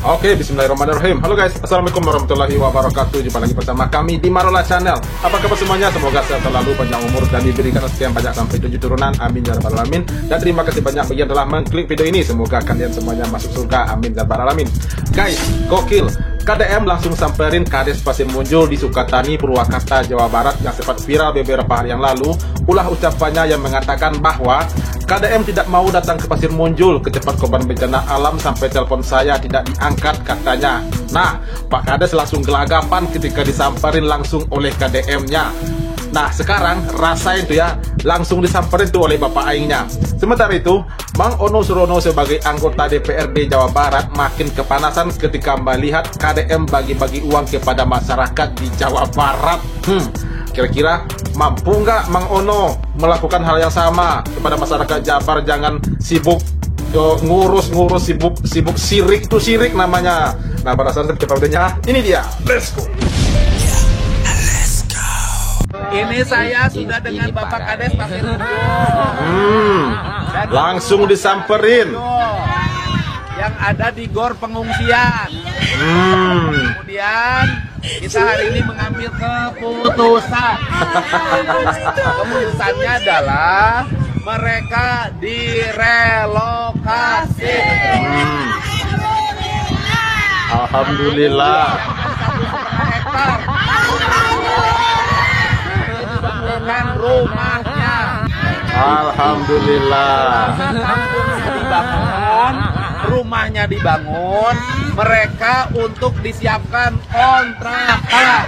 Oke, bismillahirrahmanirrahim. Halo guys, assalamualaikum warahmatullahi wabarakatuh. Jumpa lagi bersama kami di Marola Channel. Apa kabar semuanya? Semoga sehat selalu, panjang umur, dan diberikan sekian banyak sampai 7 turunan. Amin ya rabbal alamin. Dan terima kasih banyak bagi yang telah mengklik video ini. Semoga kalian semuanya masuk surga. Amin ya rabbal alamin. Guys, gokil. KDM langsung samperin Kades Pasir Muncul di Sukatani, Purwakarta, Jawa Barat yang sempat viral beberapa hari yang lalu. Ulah ucapannya yang mengatakan bahwa KDM tidak mau datang ke Pasir Muncul ke tempat korban bencana alam sampai telepon saya tidak diangkat katanya. Nah, Pak Kades langsung gelagapan ketika disamperin langsung oleh KDM-nya. Nah, sekarang rasain tuh ya, langsung disamperin tuh oleh Bapak Aingnya. Sementara itu, Mang Ono Surono sebagai anggota DPRD Jawa Barat makin kepanasan ketika melihat KDM bagi-bagi uang kepada masyarakat di Jawa Barat. Kira-kira mampu nggak Mang Ono melakukan hal yang sama kepada masyarakat Jabar? Jangan sibuk ngurus-ngurus, sibuk sirik, itu sirik namanya. Nah, pada saat kita videonya, ini dia, let's go. Ini saya sudah dengan Bapak Kades Pasir Muncul. Langsung disamperin. Yang ada di GOR pengungsian. Kemudian kita hari ini mengambil keputusan. Keputusannya adalah mereka direlokasi. Alhamdulillah. 1,5 hektar. Dengan rumahnya. Alhamdulillah. Rumahnya dibangun, mereka untuk disiapkan kontrakan.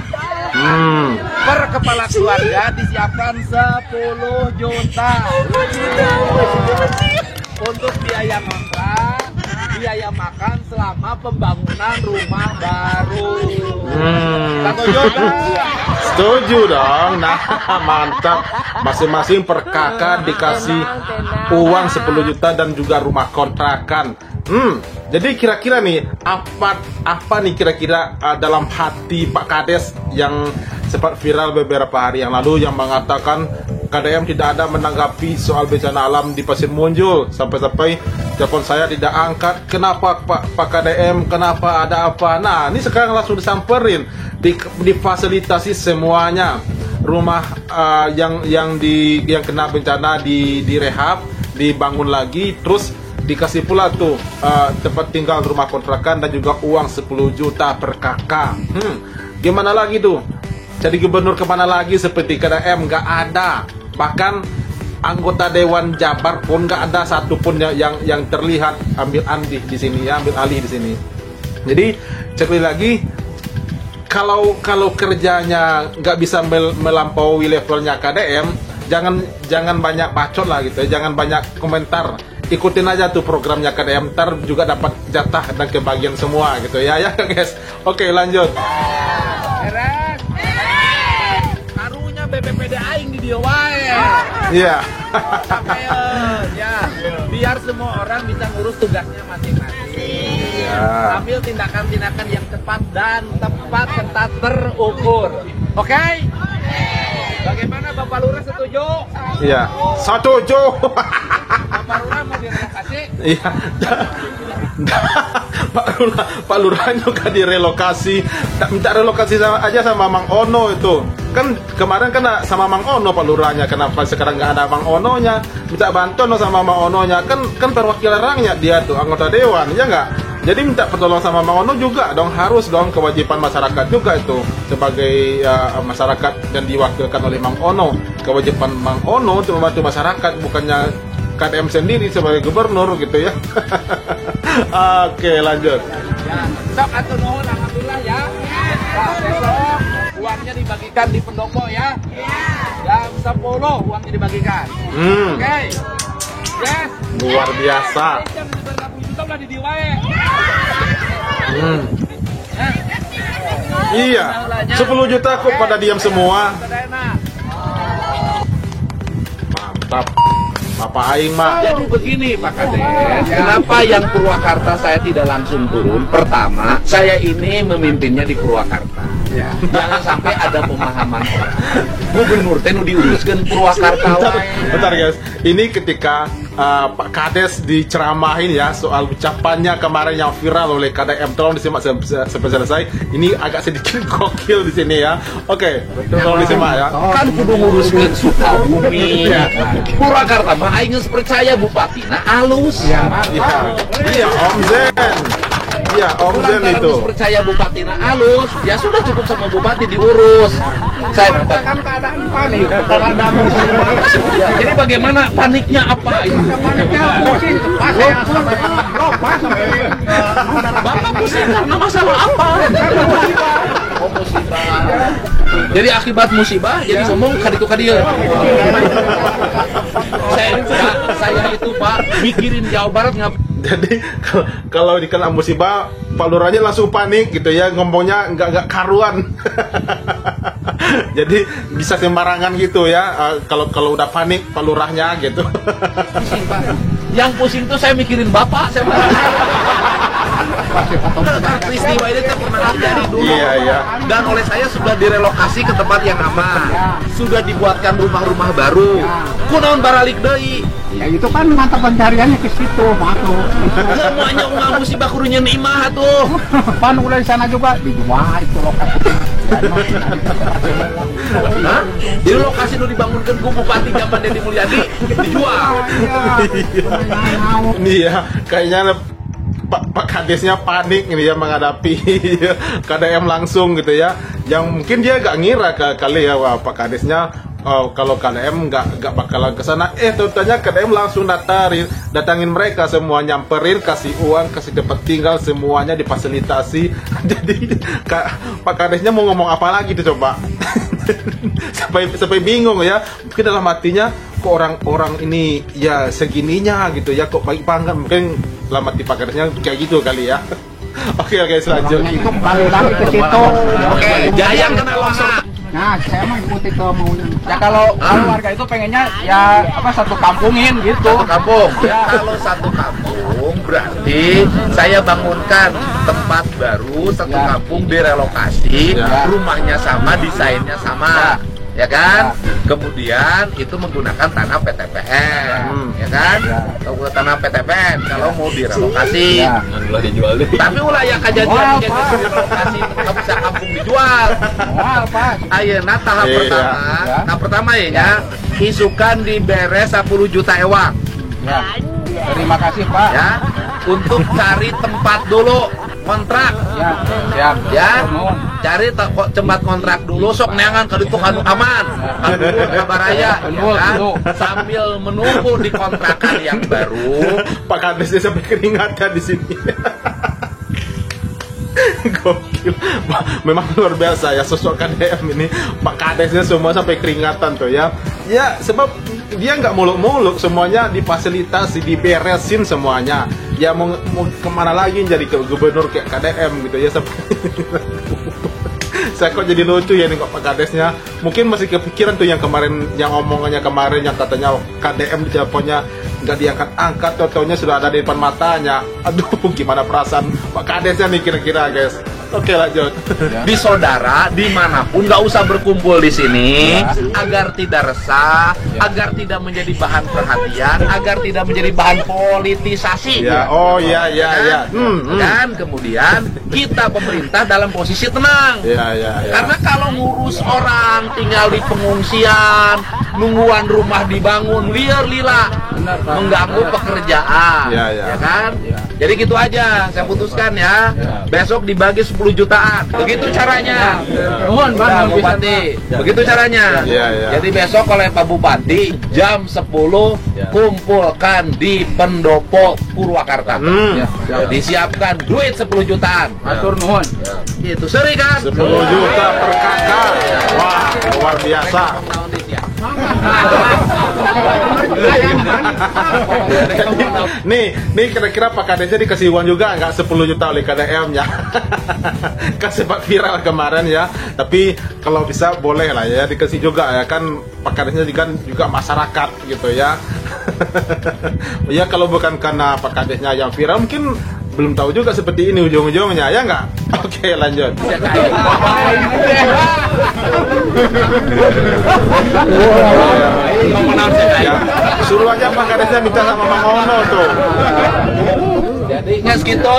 Per kepala keluarga disiapkan 10 juta untuk biaya kontrak, biaya makan selama pembangunan rumah baru. Setuju nggak? Setuju dong. Nah, mantap. Masing-masing per kakak dikasih uang 10 juta dan juga rumah kontrakan. Jadi kira-kira nih apa nih kira-kira dalam hati Pak Kades yang sempat viral beberapa hari yang lalu yang mengatakan KDM tidak ada menanggapi soal bencana alam di Pasir Muncul, sampai-sampai telepon saya tidak angkat. Kenapa Pak KDM? Kenapa, ada apa? Nah, ini sekarang langsung disamperin, difasilitasi semuanya. Rumah yang kena bencana direhab, dibangun lagi, terus dikasih pula tuh tempat tinggal, rumah kontrakan, dan juga uang 10 juta per kakak. Gimana lagi tuh? Jadi gubernur kemana lagi seperti KDM? Nggak ada. Bahkan anggota Dewan Jabar pun nggak ada satupun yang terlihat ambil alih di sini ya, ambil alih di sini. Jadi sekali lagi, kalau kerjanya nggak bisa melampaui levelnya KDM, jangan banyak bacot lah gitu, jangan banyak komentar. Ikutin aja tuh programnya KDM, ntar juga dapat jatah dan kebagian semua gitu ya guys. Oke, lanjut. Karunya BPPD aing di dia wae. Iya. Ya, biar semua orang bisa ngurus tugasnya masing-masing. Sambil tindakan-tindakan yang cepat dan tepat serta terukur. Oke? Bagaimana Bapak Lurah, setuju? Iya, setuju. Bapak Lurah mau direlokasi? Iya. Pak Lurah juga direlokasi. Minta relokasi aja sama Mang Ono itu. Kan kemarin kan sama Mang Ono Pak Lurahnya. Kenapa sekarang nggak ada Mang Ononya? Minta bantuan sama Mang Ononya. Kan perwakilan orangnya dia tuh anggota dewan, ya nggak? Jadi minta pertolongan sama Mang Ono juga dong, harus dong, kewajiban masyarakat juga itu sebagai masyarakat dan diwakilkan oleh Mang Ono. Kewajiban Mang Ono untuk membantu masyarakat, bukannya KDM sendiri sebagai gubernur gitu ya. Oke, lanjut. Ya, sok atuh nuhun, alhamdulillah ya. Nah, besok uangnya dibagikan di pendopo ya. Jam 10 uangnya dibagikan. Oke. Yes. Luar biasa. Jam 30 juta udah di diwae. Iya, 10 juta kok pada diam semua. Mantap. Bapak Aing mah. Jadi begini Pak Kades, kenapa yang Purwakarta saya tidak langsung turun? Pertama, saya ini memimpinnya di Purwakarta. Jangan sampai ada pemahaman orang. Gubernur teh nu diuruskeun Purwakarta wae. Bentar guys, ini ketika Pak Kades diceramahin ya soal ucapannya kemarin yang viral oleh KDM, tolong disimak sampai selesai. Ini agak sedikit gokil di sini ya. Oke, tolong disimak ya. Kan kudu nguruskeun Sukabumi. Purwakarta mah aing geus percaya bupatina alus. Iya, Om Zen. Iya, Om Zen Karena itu. geus percaya bupatina alus, ya sudah cukup sama bupati diurus. Saya kan keadaan panik, keadaan musibah. Ya, jadi bagaimana paniknya apa? Paniknya pusing, pas sampai Bapak pusing karena masalah apa? Oh, musibah. Jadi akibat musibah, jadi ngomong kaditu kadieu. Saya itu Pak mikirin Jawa Barat nggak. Jadi kalau dikena musibah, Pak Lurahnya langsung panik gitu ya, ngomongnya nggak karuan. Jadi bisa sembarangan gitu ya. Kalau udah panik Pak Lurahnya gitu. Pusing Pak. Yang pusing tuh saya mikirin Bapak. Saya peristiwa ini tuh pernah terjadi dulu. Iya. Dan oleh saya sudah direlokasi ke tempat yang aman. Sudah dibuatkan rumah-rumah baru. Kunaon baralik deui. ya itu kan mata pencariannya ke situ, masuk. Semuanya ulah musibah kurunya nimah tuh. Pan udah di sana juga dijual itu lokasi. Hah? Jadi lokasi nu dibangunkan ku Bupati zaman Deddy Mulyadi dijual. Ini ya, kayaknya Pak Kadesnya panik ini ya menghadapi KDM langsung gitu ya. Yang mungkin dia gak ngira kali ya, wah, Pak Kadesnya kalau KDM nggak bakalan ke sana. Tentunya KDM langsung datangin mereka semua, nyamperin, kasih uang, kasih tempat tinggal, semuanya difasilitasi. Jadi Pak Kadesnya mau ngomong apa lagi tuh coba? sampai bingung ya. Mungkin dalam hatinya, kok orang-orang ini ya segininya gitu ya, kok baik banget. Mungkin dalam hati Pak Kadesnya kayak gitu kali ya. Oke, selanjutnya. Itu balik lagi ke situ. Oke, Jayang kena longsor. Nah, saya mau ikuti ke maunya. Ya kalau warga itu pengennya ya apa satu kampungin gitu. Satu kampung. Kalau satu kampung berarti saya bangunkan tempat baru, satu kampung direlokasi, rumahnya sama, desainnya sama. Ya kan? Kemudian itu menggunakan tanah PTPN, ya kan? Tanah PTPN kalau mau direlokasi. Tapi ulah yang kejadian yang direlokasi nggak bisa kampung dijual. Ayeuna tahap pertama ya, isukan diberes 10 juta ewang. Ya. Terima kasih Pak. Ya, untuk cari tempat dulu kontrak. Ya, siap. Ya, cari tempat kontrak dulu, sok neangan ke itu kanu aman, kabaraya, ya kan? Sambil menunggu di kontrakan yang baru. Pak Kadesnya sampai keringatan di sini. Gokil, memang luar biasa ya sosok KDM ini. Pak Kadesnya semua sampai keringatan tuh ya. Ya sebab dia nggak muluk-muluk, semuanya difasilitasi, diberesin semuanya. Ya mau kemana lagi jadi gubernur kayak KDM gitu ya. Saya kok jadi lucu ya nih kok Pak Kadesnya. Mungkin masih kepikiran tuh yang kemarin, yang omongannya kemarin yang katanya KDM di teleponnya nggak diangkat-angkat, totonya sudah ada di depan matanya. Aduh, gimana perasaan Pak Kadesnya nih kira-kira guys. Oke, lanjut. Di saudara dimanapun nggak usah berkumpul di sini, agar tidak resah, agar tidak menjadi bahan perhatian, agar tidak menjadi bahan politisasi. Ya, oh ya. Dan kemudian kita pemerintah dalam posisi tenang. Ya. Karena kalau ngurus orang tinggal di pengungsian, nungguan rumah dibangun, liar lila, mengganggu pekerjaan, Ya. kan? Jadi gitu aja, saya putuskan ya. Besok dibagi 10 jutaan. Begitu caranya. Nuhun Pak Bupati. Begitu caranya. Ya. Jadi besok oleh Pak Bupati jam 10 kumpulkan di Pendopo Purwakarta. Disiapkan duit 10 jutaan. Atur nuhun. Itu seri kan? 10 juta per kakak. Wah, luar biasa. Nih kira-kira Pak Kadesnya dikasih uang juga nggak 10 juta oleh KDM ya? Kan sempat viral kemarin ya. Tapi kalau bisa boleh lah ya dikasih juga ya, kan Pak Kadesnya juga masyarakat gitu ya. Ya kalau bukan karena Pak Kadesnya yang viral, mungkin belum tahu juga seperti ini ujung-ujungnya, ya nggak? Oke, lanjut. Ya, suruh aja Pak Kadesnya minta sama Mang Ono tuh. Jadi nges gitu.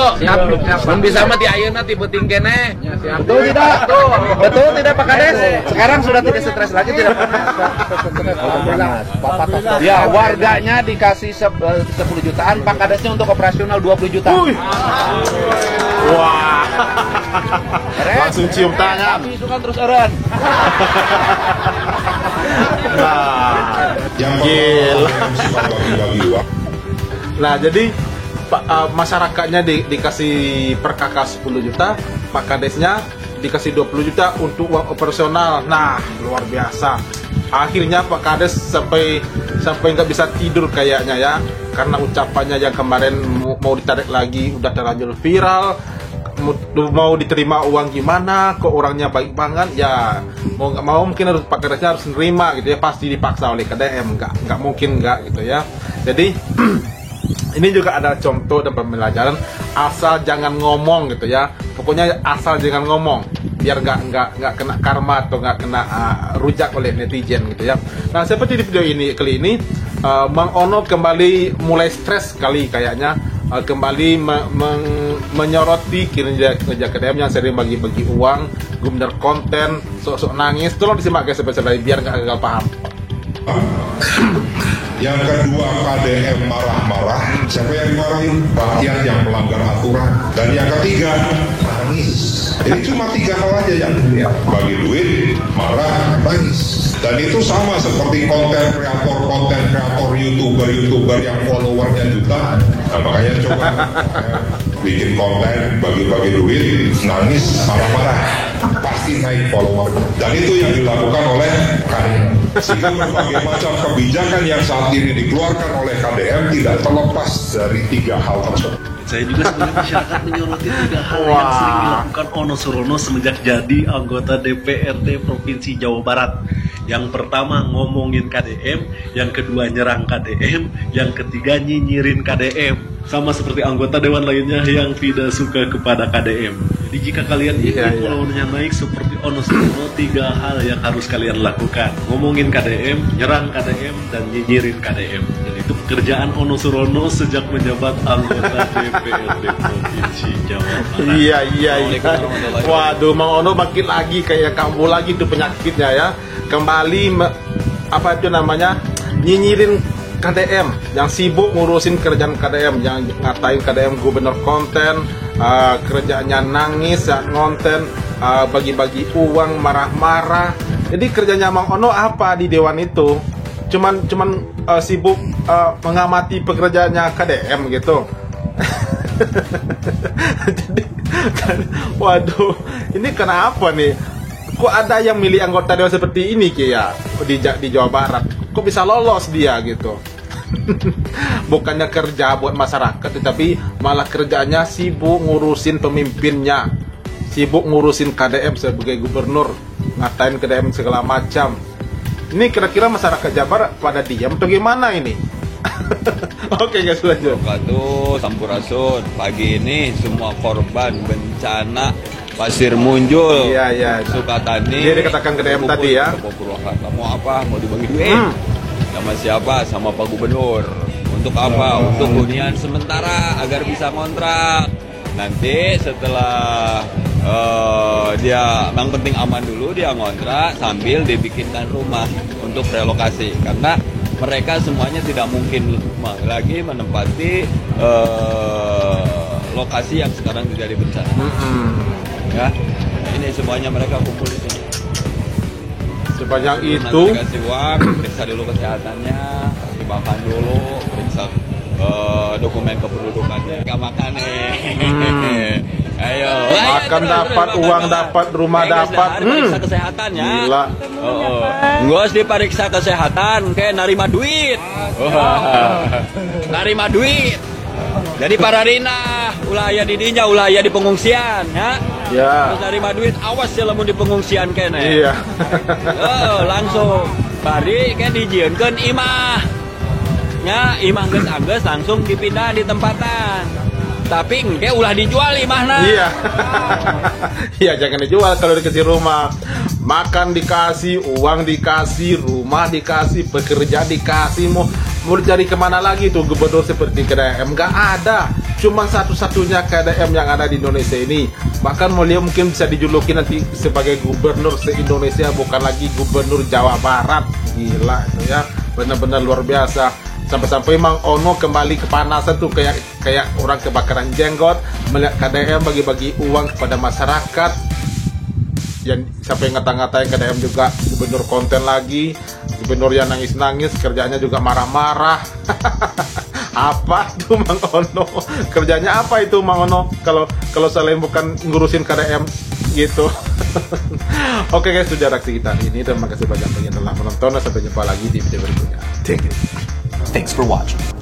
Mun bisa mah di ayeuna ti beuting kene. Betul tidak? Betul tidak Pak Kades? Sekarang sudah tidak stres lagi, tidak pernah. Ya, warganya dikasih 10 jutaan, Pak Kadesnya untuk operasional 20 juta. Wah. Langsung cium tangan. Itu kan terus eren. Nah, Yang gila. bagi-bagi uang. Nah, jadi masyarakatnya dikasih per kakak 10 juta, Pak Kadesnya dikasih 20 juta untuk uang operasional. Nah, luar biasa. Akhirnya Pak Kades sampai nggak bisa tidur kayaknya ya, karena ucapannya yang kemarin mau ditarik lagi udah terlanjur viral. Mau diterima uang gimana, kok orangnya baik banget ya, mau nggak mau mungkin harus Pak Kadesnya harus nerima gitu ya, pasti dipaksa oleh KDM, nggak mungkin nggak gitu ya. Jadi ini juga ada contoh dan pembelajaran, asal jangan ngomong gitu ya, pokoknya asal jangan ngomong biar nggak kena karma atau nggak kena rujak oleh netizen gitu ya. Nah, seperti di video ini kali ini Mang Ono kembali mulai stres kali kayaknya, kembali menyoroti kinerja KDM yang sering bagi-bagi uang, gubernur konten, sok-sok nangis. Tolong disimak guys sampai biar nggak gagal paham. Yang kedua, KDM marah-marah. Siapa yang dimarahin? Rakyat yang melanggar aturan. Dan yang ketiga, nangis. Jadi cuma 3 hal aja yang bagi duit, marah, nangis. Dan itu sama seperti konten kreator YouTuber yang followernya jutaan. Nah, makanya coba bikin konten, bagi-bagi duit, nangis, marah-marah, pasti naik follower. Dan itu yang dilakukan oleh KDM. Sehingga berbagai macam kebijakan yang saat ini dikeluarkan oleh KDM tidak terlepas dari 3 hal tersebut. Saya juga sebagai masyarakat menyoroti 3 hal yang sering dilakukan Ono Surono semenjak jadi anggota DPRD Provinsi Jawa Barat. Yang pertama ngomongin KDM, yang kedua nyerang KDM, yang ketiga nyinyirin KDM. Sama seperti anggota dewan lainnya yang tidak suka kepada KDM. Jadi jika kalian ingin followernya naik seperti Ono Surono, 3 hal yang harus kalian lakukan: ngomongin KDM, nyerang KDM, dan nyinyirin KDM. Dan itu pekerjaan Ono Surono sejak menjabat anggota DPRD Provinsi Jawa Barat. Iya. Waduh, Mang Ono makin lagi kayak kamu lagi tuh penyakitnya ya. Kembali apa itu namanya, nyinyirin KDM, yang sibuk ngurusin kerjaan KDM, yang ngatain KDM gubernur konten, kerjanya nangis saat ngonten, bagi-bagi uang, marah-marah. Jadi kerjanya Mang Ono apa di dewan itu? Cuman sibuk mengamati pekerjaannya KDM gitu. Jadi, waduh, ini kenapa nih? Kok ada yang milih anggota dewan seperti ini ya di Jawa Barat? Kok bisa lolos dia gitu? Bukannya kerja buat masyarakat, tetapi malah kerjanya sibuk ngurusin pemimpinnya, sibuk ngurusin KDM sebagai gubernur, ngatain KDM segala macam. Ini kira-kira masyarakat Jawa Barat pada diam atau gimana ini? Oke guys, lanjut. Sampurasun. Pagi ini semua korban bencana pasir muncul, Sukatani. Dia dikatakan KDM tadi ya. Mau apa? Mau dibagi duit? Sama siapa? Sama Pak Gubernur. Untuk apa? Untuk hunian sementara agar bisa kontrak. Nanti setelah dia, yang penting aman dulu, dia ngontrak sambil dibikinkan rumah untuk relokasi. Karena mereka semuanya tidak mungkin lagi menempati lokasi yang sekarang terjadi bencana. Ya, ini semuanya mereka kumpul di sini. Sebanyak itu. Nanti kasih uang, periksa dulu kesehatannya, kasih makan dulu, periksa dokumen kependudukannya. Gak makan nih. Ayo. Makan dapat, uang dapat, rumah dapat. Periksa kesehatannya. Gila. Ngos diperiksa kesehatan, kayak narima duit. Narima duit. Jadi para rina, ulah aya di dinya, ulah aya di pengungsian, ya. Terus narima duit, awas ya lamun di pengungsian kene. Iya. Langsung bari kayak dijieunkeun imah. Ya, imah geus anggeus langsung dipindah di tempatan. tapi engke ulah dijual imahna. Iya. Iya, jangan dijual kalau dikasih rumah. Makan dikasih, uang dikasih, rumah dikasih, pekerja dikasih. Mau cari kemana lagi tuh gubernur seperti KDM? Nggak ada. Cuma satu-satunya KDM yang ada di Indonesia ini. Bahkan Mulia mungkin bisa dijuluki nanti sebagai gubernur se-Indonesia, bukan lagi gubernur Jawa Barat. Gila itu ya, benar-benar luar biasa. Sampai-sampai Mang Ono kembali kepanasan tuh kayak orang kebakaran jenggot melihat KDM bagi-bagi uang kepada masyarakat. Yang sampai ngata-ngatain KDM juga gubernur konten lagi, gubernur yang nangis-nangis, kerjanya juga marah-marah. Apa tuh Mang Ono? Kerjanya apa itu Mang Ono? Kalau selain bukan ngurusin KDM gitu. Oke guys, sudah reaksi kita hari ini. Terima kasih banyak yang telah menonton. Sampai jumpa lagi di video berikutnya. Thank you. Thanks for watching.